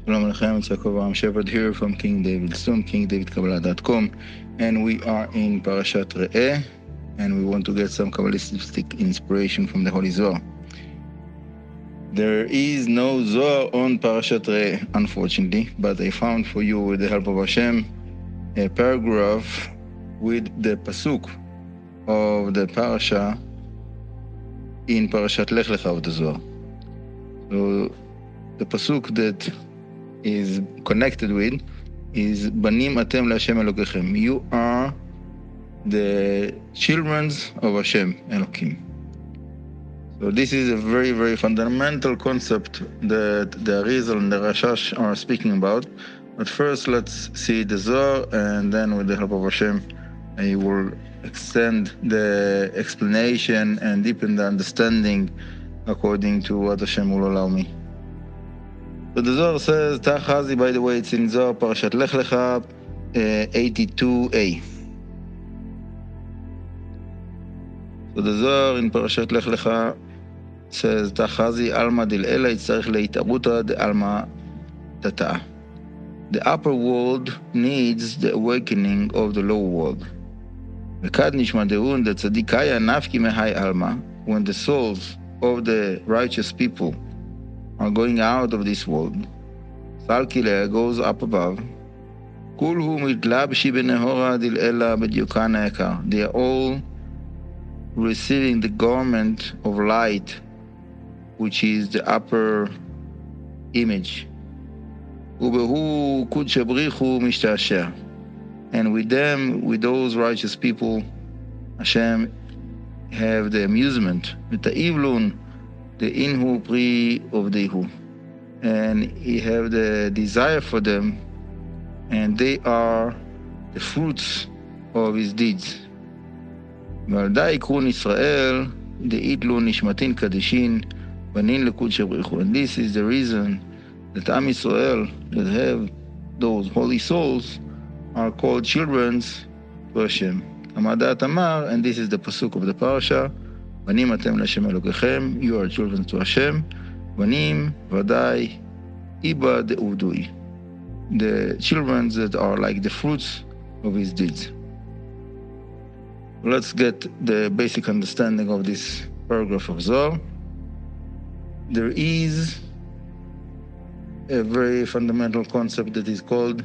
Shalom Aleichem, it's Ya'Kov, I'm Shepard here from King David's Tomb, kingdavidkabbalah.com, and we are in Parashat Re'eh, and we want to get some Kabbalistic inspiration from the Holy Zohar. There is no Zohar on Parashat Re'eh, unfortunately, but I found for you, with the help of Hashem, a paragraph with the pasuk of the parashah in Parashat Lech Lecha of the Zohar. So the pasuk that is connected with is Banim Atem LaHashem Elokechem. You are the children of Hashem Elokim. So this is a very, very fundamental concept that the Arizal and the Rashash are speaking about. But first, let's see the Zohar, and then with the help of Hashem, I will extend the explanation and deepen the understanding according to what Hashem will allow me. So the Zohar says, Tachazi, by the way, it's in Zohar, Parashat Lech Lecha, 82a. So the Zohar in Parashat Lech Lecha says, Tachazi alma dil ela yitzarich leitaruta de alma tata'a. The upper world needs the awakening of the lower world. V'kad nishma de'un de tzadikaya nafki mehai alma. When the souls of the righteous people are going out of this world, Salkileh goes up above. Kulhu mitlabshi benehora dil ela b'dyukan ha'ekar. They are all receiving the garment of light, which is the upper image. Ubehu kudshe brichu mishtasheh. And with them, with those righteous people, Hashem have the amusement, v'ta'ivlun, the inhu pri of dehu, and he have the desire for them, and they are the fruits of his deeds. V'aldai krun Israel, the itlu nishmatin kadishin, banin lekudshei brichu. And this is the reason that Am Yisrael, that have those holy souls, are called children to Hashem. Amadat Amar, and this is the pasuk of the parasha, Banim atem LaHashem Elokechem, you are children to Hashem. Banim vadai iba de'uvdui, the children that are like the fruits of his deeds. Let's get the basic understanding of this paragraph of Zohar. There is a very fundamental concept that is called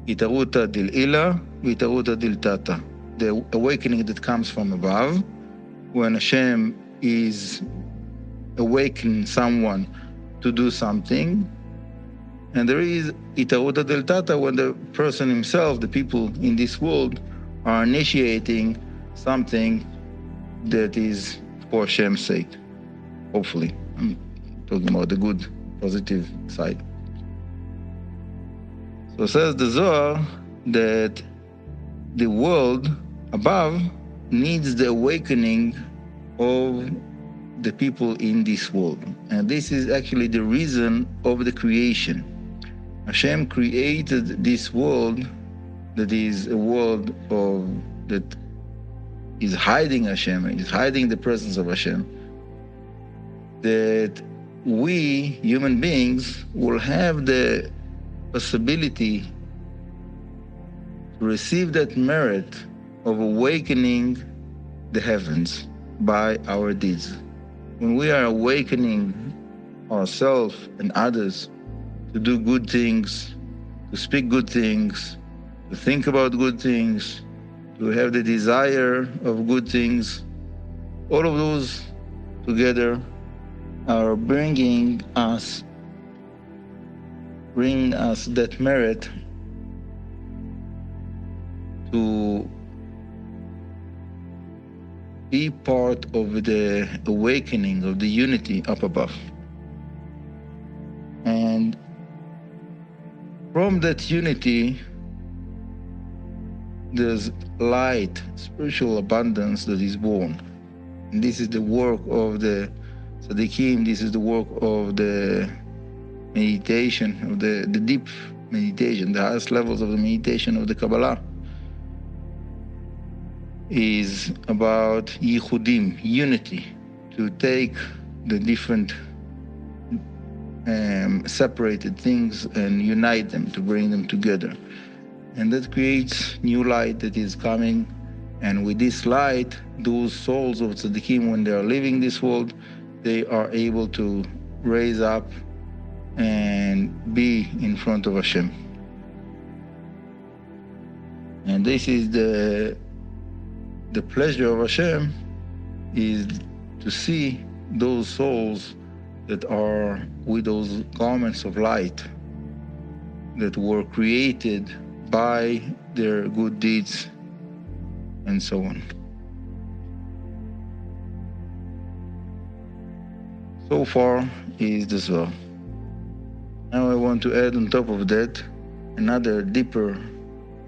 Itaruta dil ila, Itaruta dil tata, the awakening that comes from above, when Hashem is awakening someone to do something. And there is Itaruta del Tata, when the person himself, the people in this world, are initiating something that is for Hashem's sake. Hopefully. I'm talking about the good, positive side. So says the Zohar that the world above needs the awakening of the people in this world. And this is actually the reason of the creation. Hashem created this world that is a world that is hiding Hashem, is hiding the presence of Hashem, that we, human beings, will have the possibility to receive that merit of awakening the heavens by our deeds. When we are awakening ourselves and others to do good things, to speak good things, to think about good things, to have the desire of good things, all of those together are bringing us that merit to be part of the awakening of the unity up above. And from that unity, there's light, spiritual abundance that is born. And this is the work of the tzaddikim, this is the work of the meditation, of the deep meditation, the highest levels of the meditation of the Kabbalah. Is about yichudim, unity, to take the different separated things and unite them, to bring them together. And that creates new light that is coming. And with this light, those souls of tzaddikim, when they are leaving this world, they are able to raise up and be in front of Hashem. And this is the pleasure of Hashem, is to see those souls that are with those garments of light that were created by their good deeds and so on. So far is the Zohar. Now I want to add on top of that another deeper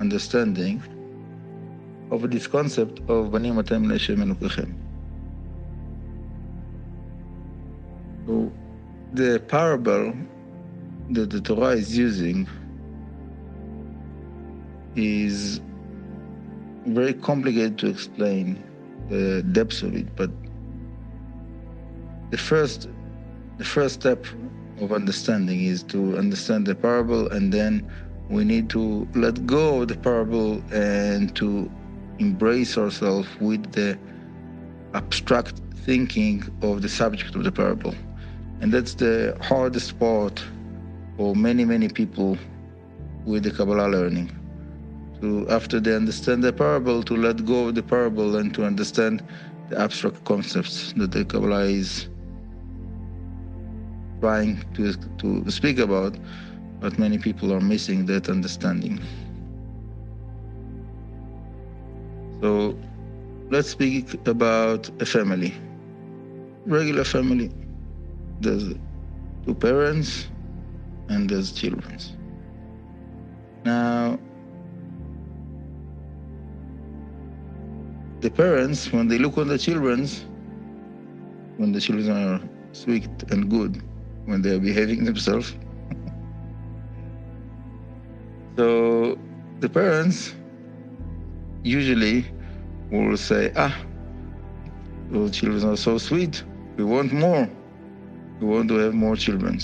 understanding of this concept of Banim Atem L'Hashem Elokechem. So the parable that the Torah is using is very complicated to explain the depths of it, but the first step of understanding is to understand the parable, and then we need to let go of the parable and to embrace ourselves with the abstract thinking of the subject of the parable. And that's the hardest part for many people with the Kabbalah learning. To, after they understand the parable, to let go of the parable and to understand the abstract concepts that the Kabbalah is trying to speak about, but many people are missing that understanding. So let's speak about a family, regular family. There's two parents and there's children. Now, the parents, when they look on the children, when the children are sweet and good, when they are behaving themselves, so the parents usually will say, those children are so sweet, we want more. We want to have more children.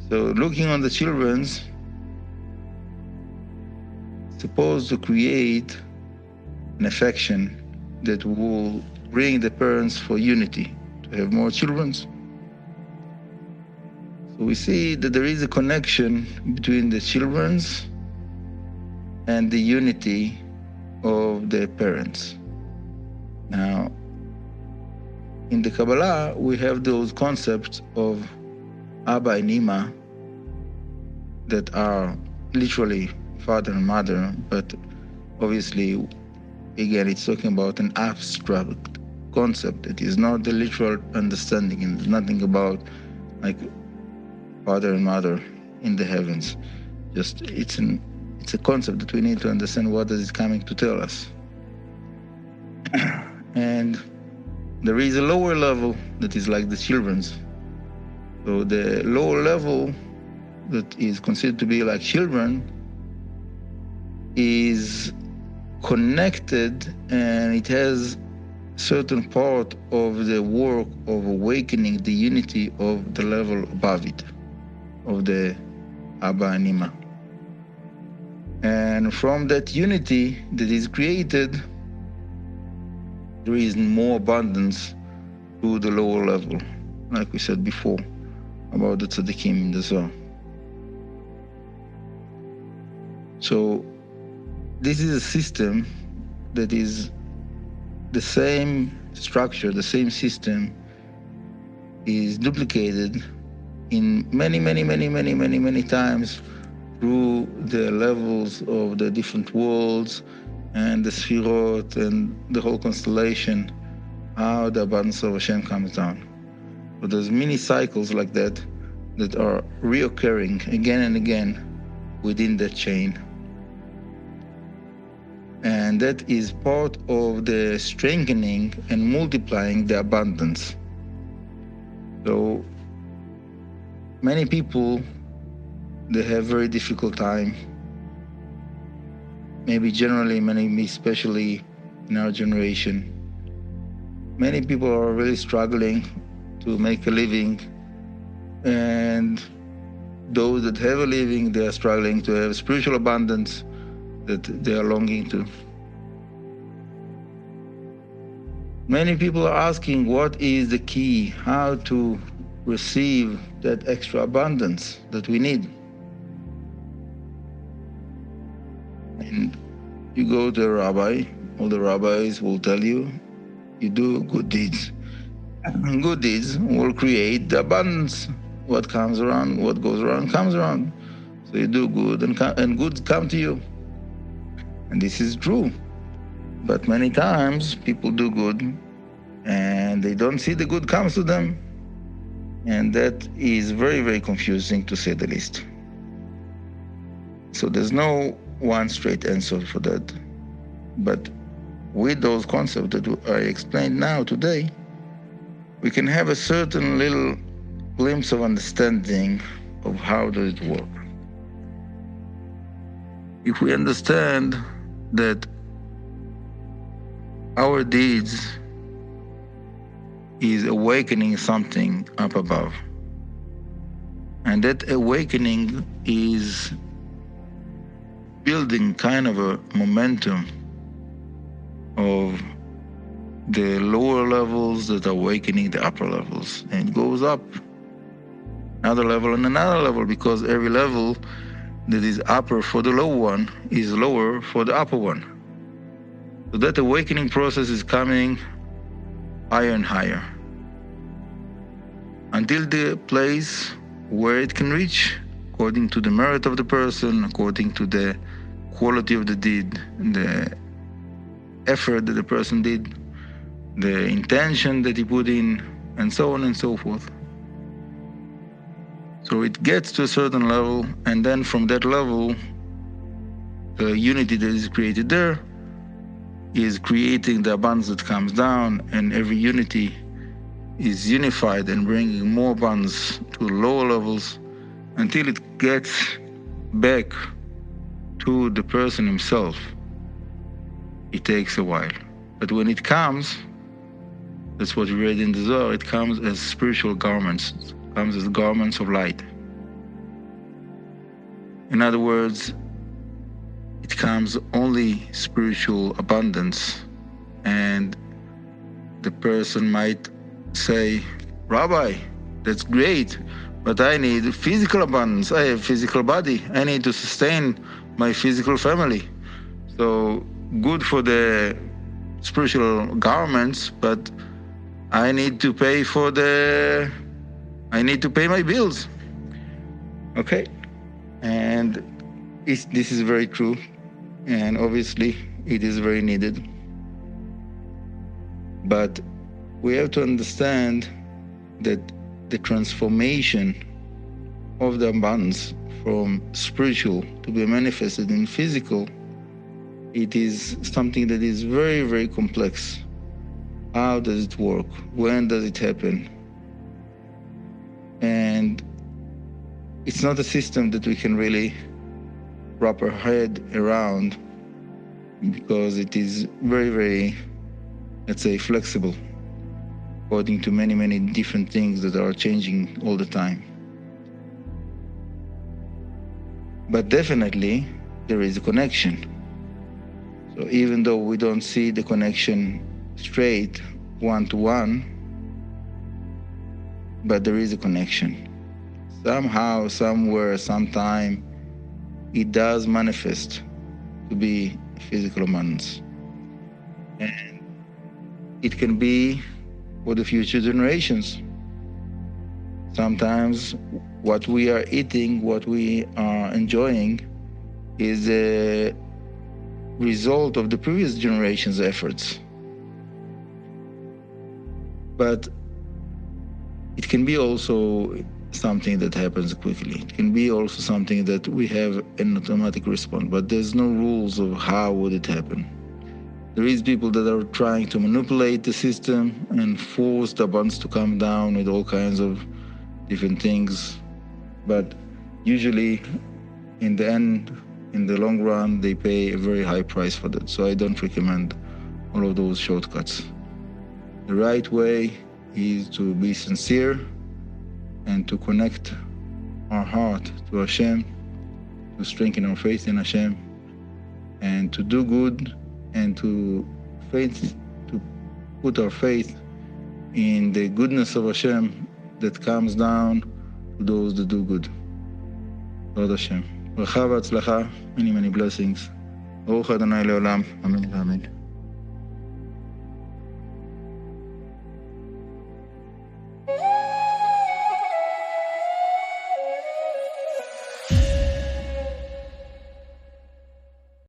So looking on the children, supposed to create an affection that will bring the parents for unity, to have more children. So we see that there is a connection between the children and the unity of the parents. Now, in the Kabbalah, we have those concepts of Abba and Ima that are literally father and mother, but obviously, again, it's talking about an abstract concept. It is not the literal understanding, and there's nothing about like father and mother in the heavens. Just it's a concept that we need to understand what is it coming to tell us. And there is a lower level that is like the children's. So the lower level that is considered to be like children is connected, and it has certain part of the work of awakening the unity of the level above it, of the Abba and Ima. And from that unity that is created, there is more abundance to the lower level, like we said before about the tzaddikim in the Zohar. So this is a system that is the same structure, the same system is duplicated in many times through the levels of the different worlds and the Sefirot and the whole constellation, how the abundance of Hashem comes down. But there's many cycles like that that are reoccurring again and again within that chain. And that is part of the strengthening and multiplying the abundance. So many people, they have very difficult time. Maybe generally, many, especially in our generation. Many people are really struggling to make a living, And those that have a living, they are struggling to have spiritual abundance that they are longing to. Many people are asking, what is the key? How to receive that extra abundance that we need? And you go to a rabbi, all the rabbis will tell you, you do good deeds. And good deeds will create the abundance. What comes around, what goes around, comes around. So you do good and good come to you. And this is true. But many times people do good and they don't see the good comes to them. And that is very, very confusing, to say the least. So there's no one straight answer for that. But with those concepts that I explained now today, we can have a certain little glimpse of understanding of how does it work. If we understand that our deeds is awakening something up above, and that awakening is building kind of a momentum of the lower levels that are awakening the upper levels, and it goes up another level and another level, because every level that is upper for the low one is lower for the upper one. So that awakening process is coming higher and higher until the place where it can reach, according to the merit of the person, according to the quality of the deed, the effort that the person did, the intention that he put in, and so on and so forth. So it gets to a certain level, and then from that level, the unity that is created there is creating the abundance that comes down, and every unity is unified and bringing more abundance to lower levels until it gets back to the person himself. It takes a while. But when it comes, that's what we read in the Zohar, it comes as spiritual garments. It comes as garments of light. In other words, it comes only spiritual abundance, and the person might say, Rabbi, that's great, but I need physical abundance. I have physical body. I need to sustain my physical family. So good for the spiritual garments, but I need to pay my bills. Okay. And this is very true. And obviously it is very needed. But we have to understand that the transformation of the abundance from spiritual to be manifested in physical, it is something that is very, very complex. How does it work? When does it happen? And it's not a system that we can really wrap our head around, because it is very, very, let's say, flexible, according to many, many different things that are changing all the time. But definitely, there is a connection. So even though we don't see the connection straight, one-to-one, but there is a connection. Somehow, somewhere, sometime, it does manifest to be physical abundance. And it can be for the future generations. Sometimes what we are eating, what we are enjoying, is a result of the previous generation's efforts. But it can be also something that happens quickly. It can be also something that we have an automatic response, but there's no rules of how would it happen. There is people that are trying to manipulate the system and force the abundance to come down with all kinds of different things. But usually, in the end, in the long run, they pay a very high price for that. So I don't recommend all of those shortcuts. The right way is to be sincere and to connect our heart to Hashem, to strengthen our faith in Hashem, and to do good, and to put our faith in the goodness of Hashem that comes down to those that do good. Lord Hashem. ברכה והצלחה, many blessings. ברוך ה' לעולם, אמן ואמן.